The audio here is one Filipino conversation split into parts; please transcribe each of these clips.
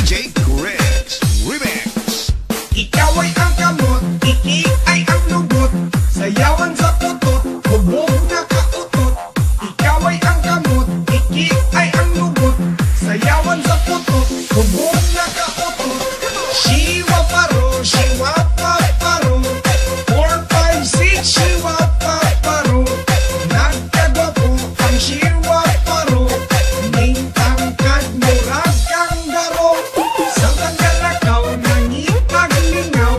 DJ Chris Remix. Ikaw ay ang kamot, iki ay ang lubot, sayawan sa putot, hubog na kautot. Ikaw ay ang kamot, iki ay ang lubot, sayawan sa putot, hubog na kautot. Shiwa paro, shiwa paparo, 4, 5, 6, shiwa paparo. Nagkagwapo ang shiwa paro, ning tangkad murag kang garo. Sa tanggalakaw nangipaglingaw,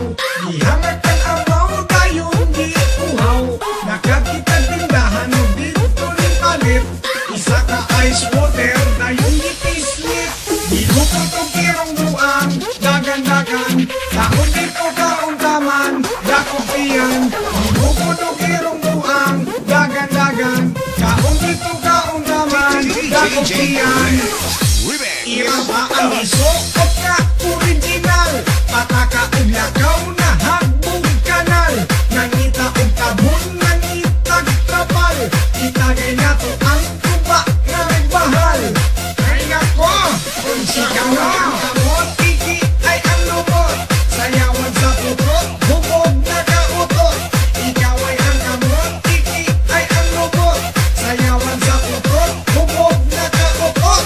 gihangat ang amaw dayon di uhaw. Nakakita tindahan o dito rin palit, isa ka ice water dayon di pislit. Dilupot o kirong buang, dagan-dagan, taon dito kauntaman, dakong tiyan. Dilupot o kirong buang, dagan-dagan, taon dito kauntaman, dakong tiyan. Irama ang isokot ka original, pataka ug lakaw na hagbog kanal. Nangita og tabon, nangitag trapal, itagay nato ang tuba nga nagbahal. Ay nako, kung sikaw ang kamot, iki ay ang lubot, sayawan sa putot, hubog na kautot. Ikaw ay ang kamot, iki ay ang lubot, sayawan sa putot, hubog na kautot.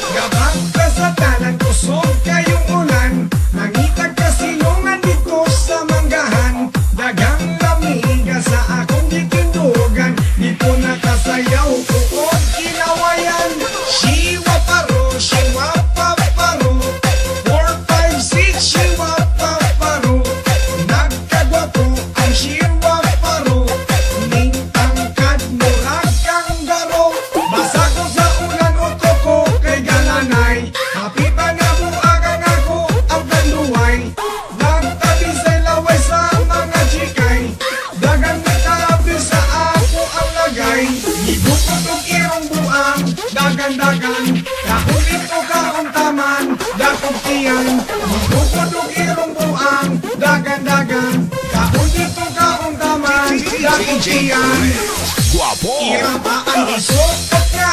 Gabang ka sa tanan, kusog kayong ulan, nangitag kasilungan dito sa manggahan. Dagang lamiga sa akong gitindugan, dito nakasayaw kuot kinawayan. Shiwa paro, shiwa paparo, 4, 5, 6, shiwa paparo. Nagkagwapo ang shiwa paro, ning tangkad murag kang garo. Basa ko sa ulan o toko kay galanay, hapitan nga buagang ako ang kanluway. Nagtabi sa laway sa mga chikay, dagang nagtabi sa ako ang lagay. Ibukot og irong buang, dagan-dagan, kaulit o kauntaman, dakong tiyan. Ibukot og irong buang, dagan-dagan, kaulit o kauntaman, dakong tiyan. Guapo. Irama ang isokot nga